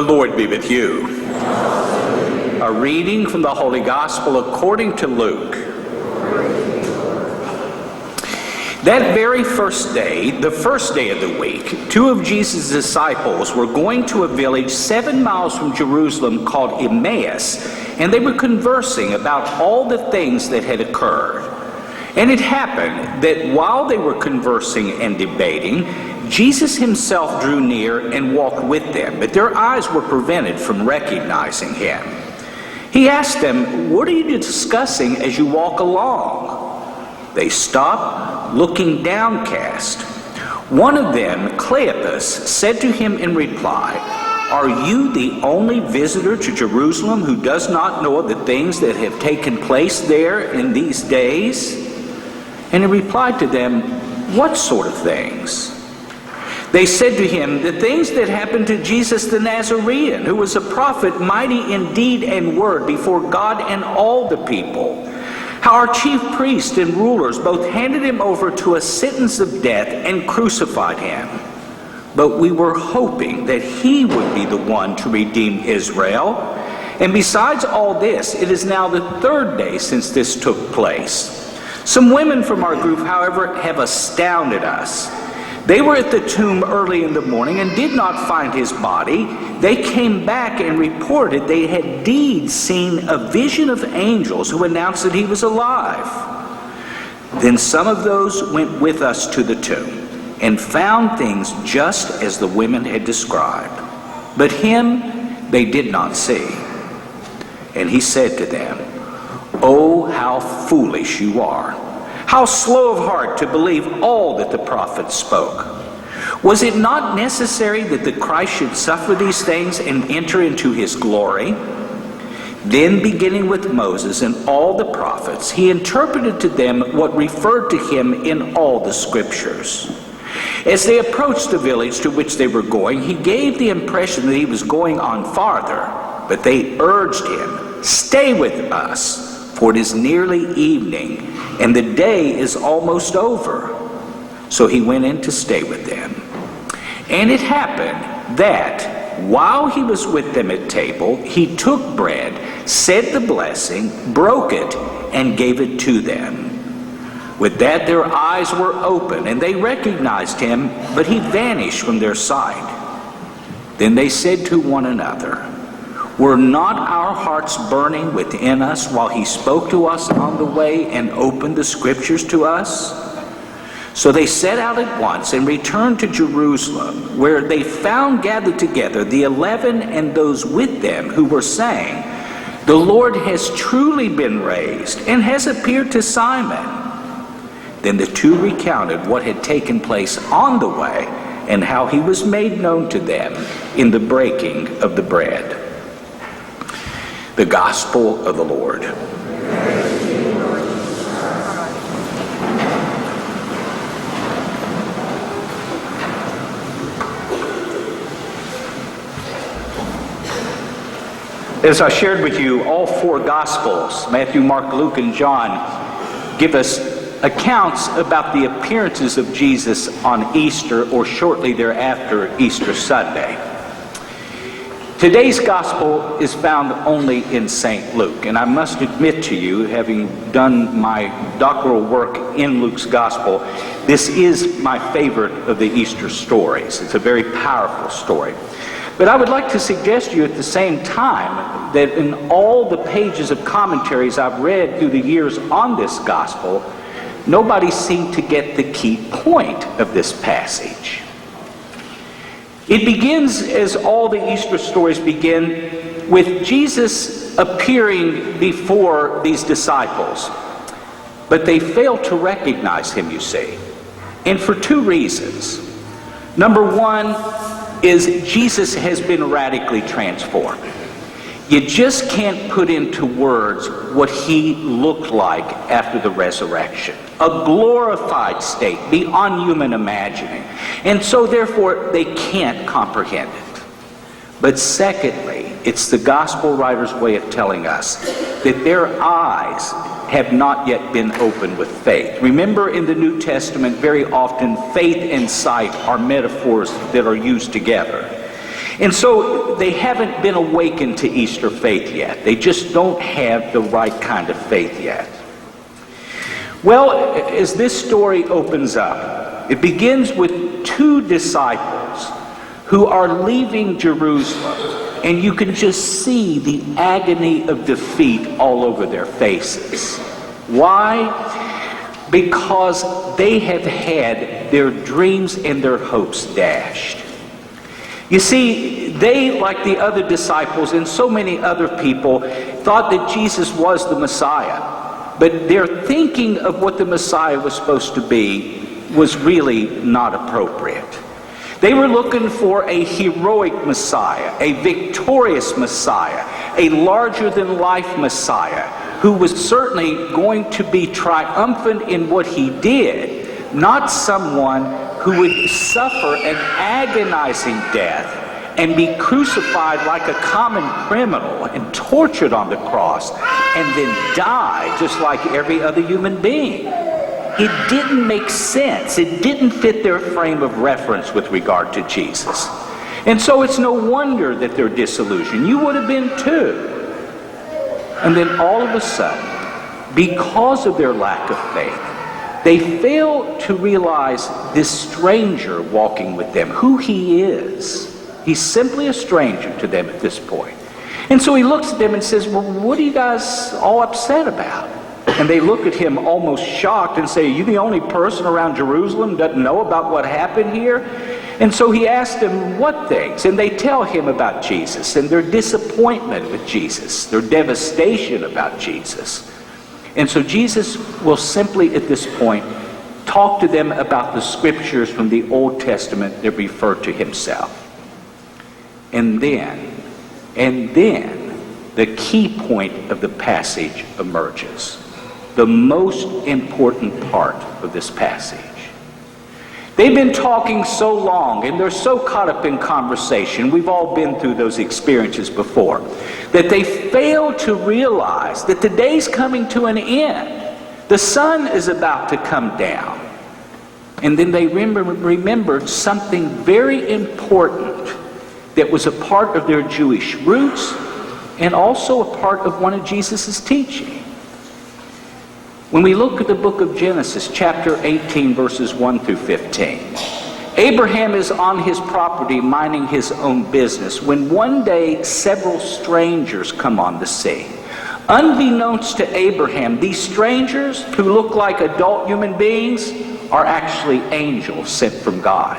The Lord be with you. A reading from the Holy Gospel according to Luke. That very first day, the first day of the week, two of Jesus' disciples were going to a village 7 miles from Jerusalem called Emmaus, and they were conversing about all the things that had occurred. And it happened that while they were conversing and debating, Jesus himself drew near and walked with them, but their eyes were prevented from recognizing him. He asked them, "What are you discussing as you walk along?" They stopped, looking downcast. One of them, Cleopas, said to him in reply, "Are you the only visitor to Jerusalem who does not know of the things that have taken place there in these days?" And he replied to them, "What sort of things?" They said to him, "The things that happened to Jesus the Nazarene, who was a prophet, mighty in deed and word before God and all the people. How our chief priests and rulers both handed him over to a sentence of death and crucified him. But we were hoping that he would be the one to redeem Israel. And besides all this, it is now the 3rd day since this took place. Some women from our group, however, have astounded us. They were at the tomb early in the morning and did not find his body. They came back and reported they had indeed seen a vision of angels who announced that he was alive. Then some of those went with us to the tomb and found things just as the women had described. But him they did not see." And he said to them, "Oh, how foolish you are! How slow of heart to believe all that the prophets spoke. Was it not necessary that the Christ should suffer these things and enter into his glory?" Then, beginning with Moses and all the prophets, he interpreted to them what referred to him in all the scriptures. As they approached the village to which they were going, he gave the impression that he was going on farther, but they urged him, "Stay with us, for it is nearly evening, and the day is almost over." So he went in to stay with them. And it happened that, while he was with them at table, he took bread, said the blessing, broke it, and gave it to them. With that their eyes were open, and they recognized him, but he vanished from their sight. Then they said to one another, "Were not our hearts burning within us while he spoke to us on the way and opened the scriptures to us?" So they set out at once and returned to Jerusalem, where they found gathered together the 11 and those with them who were saying, "The Lord has truly been raised and has appeared to Simon." Then the two recounted what had taken place on the way and how he was made known to them in the breaking of the bread. The Gospel of the Lord. As I shared with you, all 4 Gospels, Matthew, Mark, Luke, and John, give us accounts about the appearances of Jesus on Easter or shortly thereafter, Easter Sunday. Today's gospel is found only in St. Luke, and I must admit to you, having done my doctoral work in Luke's gospel, this is my favorite of the Easter stories. It's a very powerful story. But I would like to suggest to you at the same time that in all the pages of commentaries I've read through the years on this gospel, nobody seemed to get the key point of this passage. It begins, as all the Easter stories begin, with Jesus appearing before these disciples. But they fail to recognize him, you see. And for 2 reasons. Number 1 is Jesus has been radically transformed. You just can't put into words what he looked like after the resurrection. A glorified state beyond human imagining. And so therefore they can't comprehend it. But secondly, it's the gospel writer's way of telling us that their eyes have not yet been opened with faith. Remember, in the New Testament, very often faith and sight are metaphors that are used together. And so though they haven't been awakened to Easter faith yet. They just don't have the right kind of faith yet. Well, as this story opens up, it begins with two disciples who are leaving Jerusalem, and you can just see the agony of defeat all over their faces. Why? Because they have had their dreams and their hopes dashed. You see, they, like the other disciples and so many other people, thought that Jesus was the Messiah. But their thinking of what the Messiah was supposed to be was really not appropriate. They were looking for a heroic Messiah, a victorious Messiah, a larger-than-life Messiah, who was certainly going to be triumphant in what he did, not someone who would suffer an agonizing death and be crucified like a common criminal and tortured on the cross and then die just like every other human being. It didn't make sense. It didn't fit their frame of reference with regard to Jesus. And so it's no wonder that they're disillusioned. You would have been too. And then all of a sudden, because of their lack of faith, they fail to realize this stranger walking with them, who he is. He's simply a stranger to them at this point. And so he looks at them and says, well, what are you guys all upset about? And they look at him almost shocked and say, are you the only person around Jerusalem who doesn't know about what happened here? And so he asks them what things? And they tell him about Jesus and their disappointment with Jesus, their devastation about Jesus. And so Jesus will simply at this point talk to them about the scriptures from the Old Testament that refer to himself. And then the key point of the passage emerges. The most important part of this passage. They've been talking so long and they're so caught up in conversation, we've all been through those experiences before, that they fail to realize that the day's coming to an end. The sun is about to come down. And then they remembered something very important that was a part of their Jewish roots and also a part of one of Jesus' teaching. When we look at the book of Genesis, chapter 18, verses 1 through 15, Abraham is on his property minding his own business when one day several strangers come on the scene. Unbeknownst to Abraham, these strangers, who look like adult human beings, are actually angels sent from God.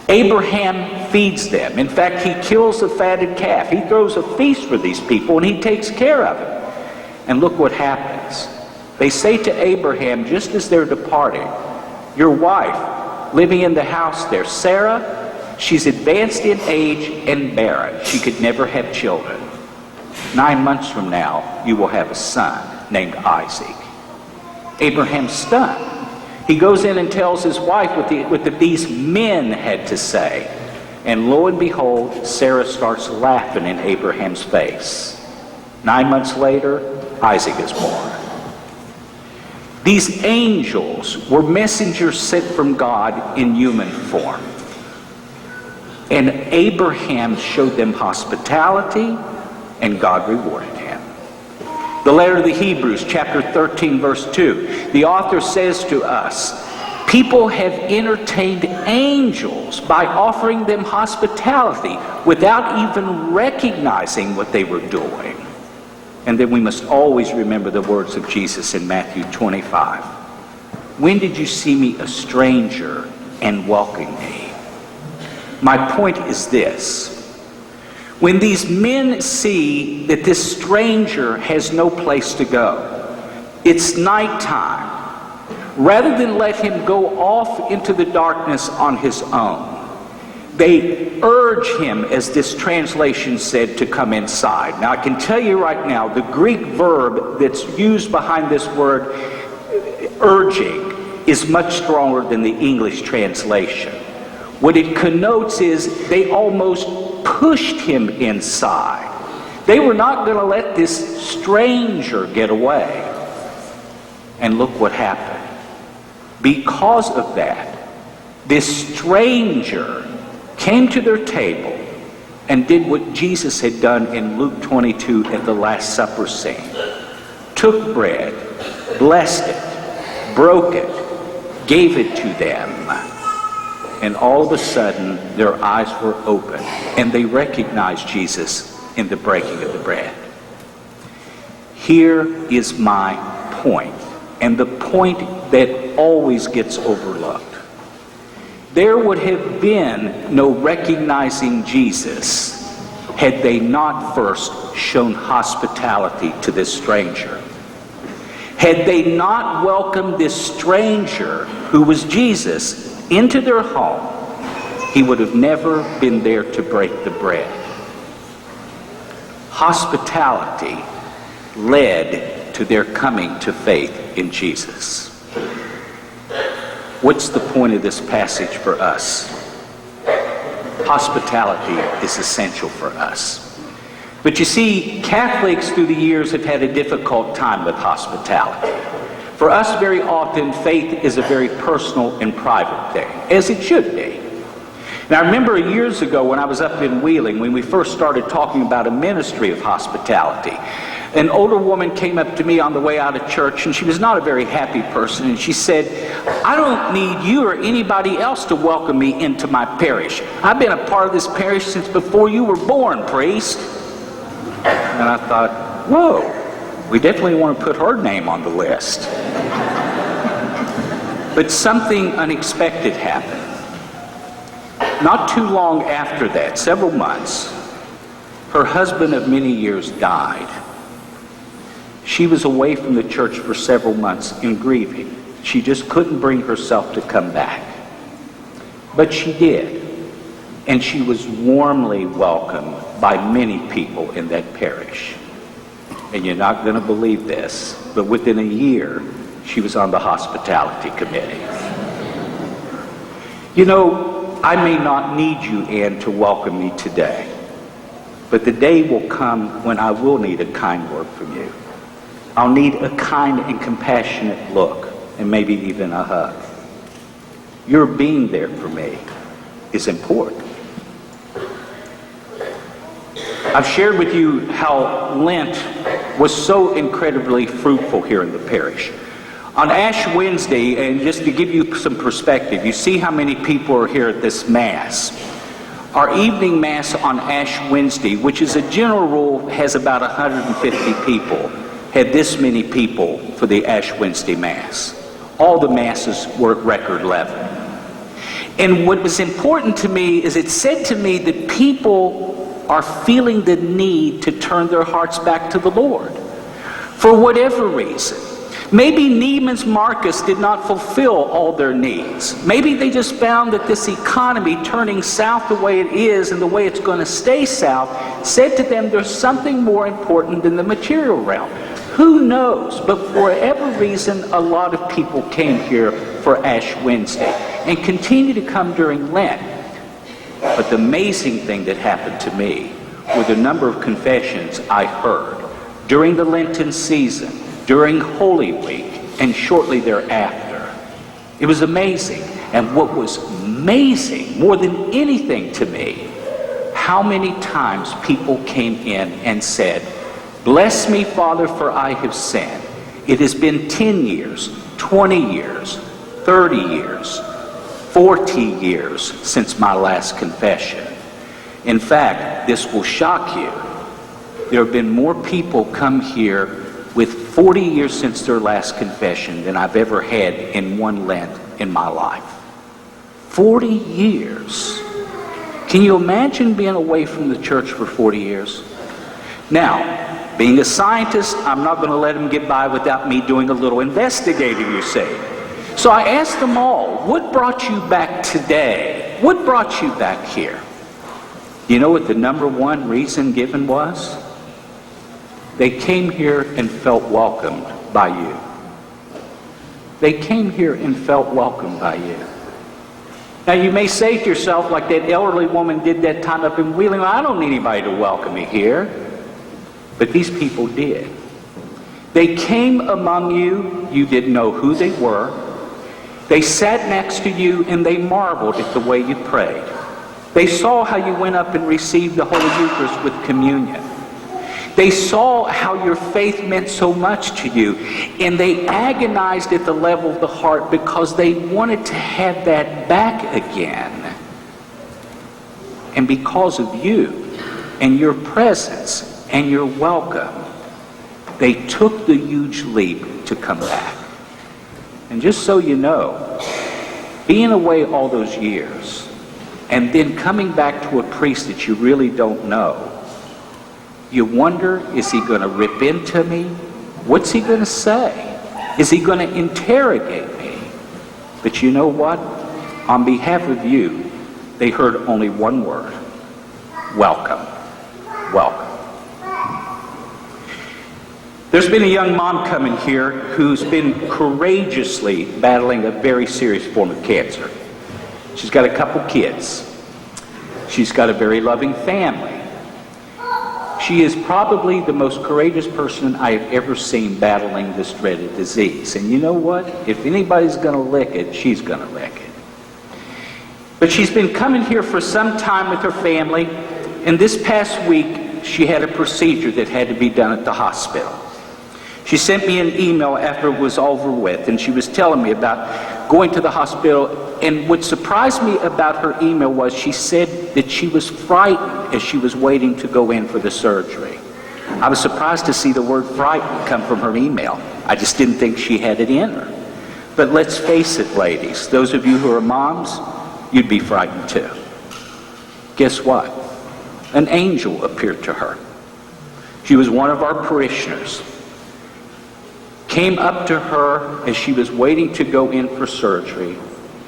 Abraham feeds them. In fact, he kills a fatted calf. He throws a feast for these people and he takes care of it. And look what happens. They say to Abraham, just as they're departing, your wife living in the house there, Sarah, she's advanced in age and barren. She could never have children. 9 months from now, you will have a son named Isaac. Abraham's stunned. He goes in and tells his wife what these men had to say. And lo and behold, Sarah starts laughing in Abraham's face. 9 months later, Isaac is born. These angels were messengers sent from God in human form. And Abraham showed them hospitality, and God rewarded him. The letter of the Hebrews, chapter 13, verse 2, the author says to us, people have entertained angels by offering them hospitality without even recognizing what they were doing. And then we must always remember the words of Jesus in Matthew 25. When did you see me a stranger and welcome me? My point is this. When these men see that this stranger has no place to go, it's nighttime, rather than let him go off into the darkness on his own, they urge him, as this translation said, to come inside. Now I can tell you right now, the Greek verb that's used behind this word, urging, is much stronger than the English translation. What it connotes is they almost pushed him inside. They were not going to let this stranger get away. And look what happened. Because of that, this stranger came to their table, and did what Jesus had done in Luke 22 at the Last Supper scene. Took bread, blessed it, broke it, gave it to them. And all of a sudden, their eyes were open, and they recognized Jesus in the breaking of the bread. Here is my point, and the point that always gets overlooked. There would have been no recognizing Jesus had they not first shown hospitality to this stranger. Had they not welcomed this stranger, who was Jesus, into their home, he would have never been there to break the bread. Hospitality led to their coming to faith in Jesus. What's the point of this passage for us? Hospitality is essential for us. But you see, Catholics through the years have had a difficult time with hospitality. For us, very often, faith is a very personal and private thing, as it should be. Now, I remember years ago when I was up in Wheeling, when we first started talking about a ministry of hospitality. An older woman came up to me on the way out of church, and she was not a very happy person, and she said, "I don't need you or anybody else to welcome me into my parish. I've been a part of this parish since before you were born, priest." And I thought, whoa, we definitely want to put her name on the list. But something unexpected happened. Not too long after that, several months, her husband of many years died. She was away from the church for several months in grieving. She just couldn't bring herself to come back. But she did. And she was warmly welcomed by many people in that parish. And you're not going to believe this, but within a year, she was on the hospitality committee. You know, I may not need you, Ann, to welcome me today. But the day will come when I will need a kind word from you. I'll need a kind and compassionate look, and maybe even a hug. Your being there for me is important. I've shared with you how Lent was so incredibly fruitful here in the parish. On Ash Wednesday, and just to give you some perspective, you see how many people are here at this Mass. Our evening Mass on Ash Wednesday, which is a general rule, has about 150 people, had this many people for the Ash Wednesday Mass. All the Masses were at record level. And what was important to me is it said to me that people are feeling the need to turn their hearts back to the Lord for whatever reason. Maybe Neiman's Marcus did not fulfill all their needs. Maybe they just found that this economy turning south the way it is and the way it's going to stay south said to them there's something more important than the material realm. Who knows? But for whatever reason, a lot of people came here for Ash Wednesday and continue to come during Lent. But the amazing thing that happened to me were the number of confessions I heard during the Lenten season, during Holy Week, and shortly thereafter. It was amazing. And what was amazing, more than anything to me, how many times people came in and said, "Bless me, Father, for I have sinned. It has been 10 years, 20 years, 30 years, 40 years since my last confession." In fact, this will shock you. There have been more people come here with 40 years since their last confession than I've ever had in one Lent in my life. 40 years. Can you imagine being away from the church for 40 years? Now, being a scientist, I'm not going to let them get by without me doing a little investigating, you see. So I asked them all, what brought you back today? What brought you back here? You know what the number one reason given was? They came here and felt welcomed by you. They came here and felt welcomed by you. Now you may say to yourself, like that elderly woman did that time up in Wheeling, "I don't need anybody to welcome me here." But these people did. They came among you, you didn't know who they were. They sat next to you and they marveled at the way you prayed. They saw how you went up and received the Holy Eucharist with communion. They saw how your faith meant so much to you, and they agonized at the level of the heart because they wanted to have that back again. And because of you and your presence and your welcome, they took the huge leap to come back. And just so you know, being away all those years and then coming back to a priest that you really don't know, you wonder, is he going to rip into me? What's he going to say? Is he going to interrogate me? But you know what? On behalf of you, they heard only one word: welcome. Welcome. There's been a young mom coming here who's been courageously battling a very serious form of cancer. She's got a couple kids. She's got a very loving family. She is probably the most courageous person I have ever seen battling this dreaded disease. And you know what? If anybody's going to lick it, she's going to lick it. But she's been coming here for some time with her family, and this past week she had a procedure that had to be done at the hospital. She sent me an email after it was over with, and she was telling me about going to the hospital. And what surprised me about her email was she said that she was frightened as she was waiting to go in for the surgery. I was surprised to see the word frightened come from her email. I just didn't think she had it in her. But let's face it, ladies, those of you who are moms, you'd be frightened too. Guess what? An angel appeared to her. She was one of our parishioners. Came up to her as she was waiting to go in for surgery,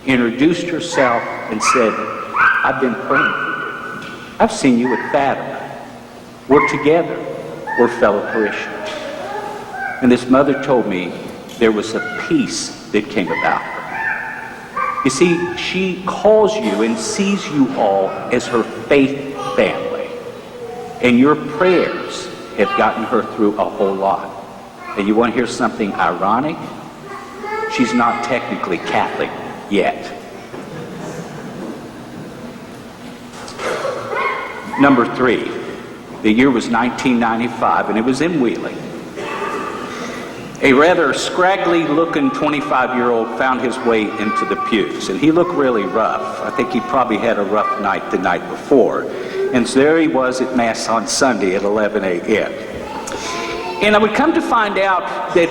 introduced herself and said, "I've been praying for you. I've seen you with Fatima. We're together. We're fellow parishioners." And this mother told me there was a peace that came about her. You see, she calls you and sees you all as her faith family. And your prayers have gotten her through a whole lot. And you want to hear something ironic? She's not technically Catholic yet. Number 3, the year was 1995, and it was in Wheeling. A rather scraggly-looking 25-year-old found his way into the pews, and he looked really rough. I think he probably had a rough night the night before. And so there he was at Mass on Sunday at 11 a.m. And I would come to find out that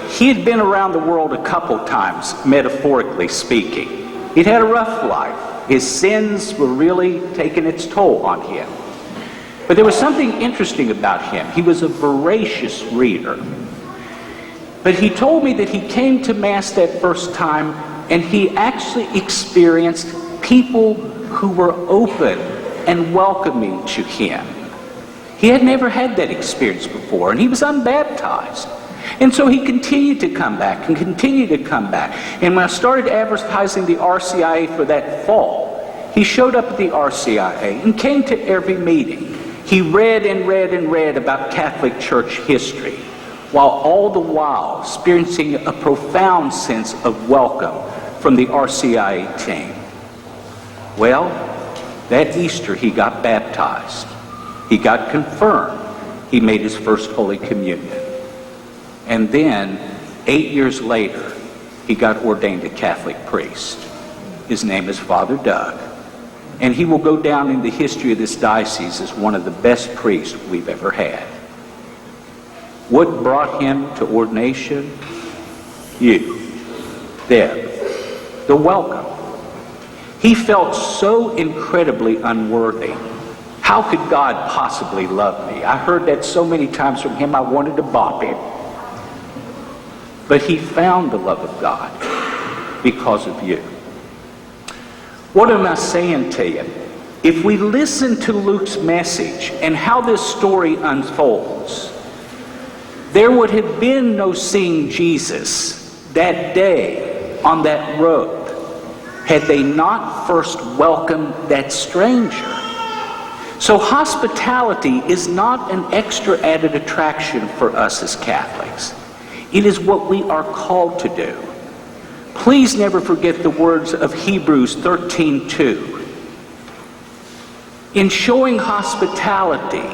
he had been around the world a couple times, metaphorically speaking. He'd had a rough life. His sins were really taking its toll on him. But there was something interesting about him. He was a voracious reader. But he told me that he came to Mass that first time, and he actually experienced people who were open and welcoming to him. He had never had that experience before, and he was unbaptized. And so he continued to come back and continued to come back. And when I started advertising the RCIA for that fall, he showed up at the RCIA and came to every meeting. He read and read and read about Catholic Church history, while all the while experiencing a profound sense of welcome from the RCIA team. Well, that Easter he got baptized. He got confirmed. He made his first Holy Communion. And then, 8 years later, he got ordained a Catholic priest. His name is Father Doug. And he will go down in the history of this diocese as one of the best priests we've ever had. What brought him to ordination? You, Deb, the welcome. He felt so incredibly unworthy. How could God possibly love me? I heard that so many times from him, I wanted to bop him. But he found the love of God because of you. What am I saying to you? If we listen to Luke's message and how this story unfolds, there would have been no seeing Jesus that day on that road had they not first welcomed that stranger. So hospitality is not an extra added attraction for us as Catholics. It is what we are called to do. Please never forget the words of Hebrews 13:2. In showing hospitality,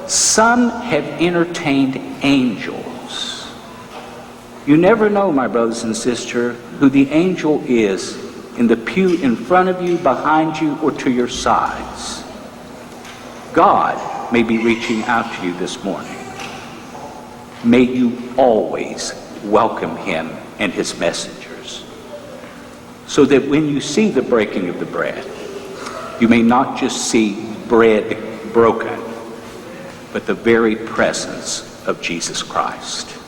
some have entertained angels. You never know, my brothers and sisters, who the angel is in the pew in front of you, behind you, or to your sides. God may be reaching out to you this morning. May you always welcome him and his messengers, so that when you see the breaking of the bread, you may not just see bread broken, but the very presence of Jesus Christ.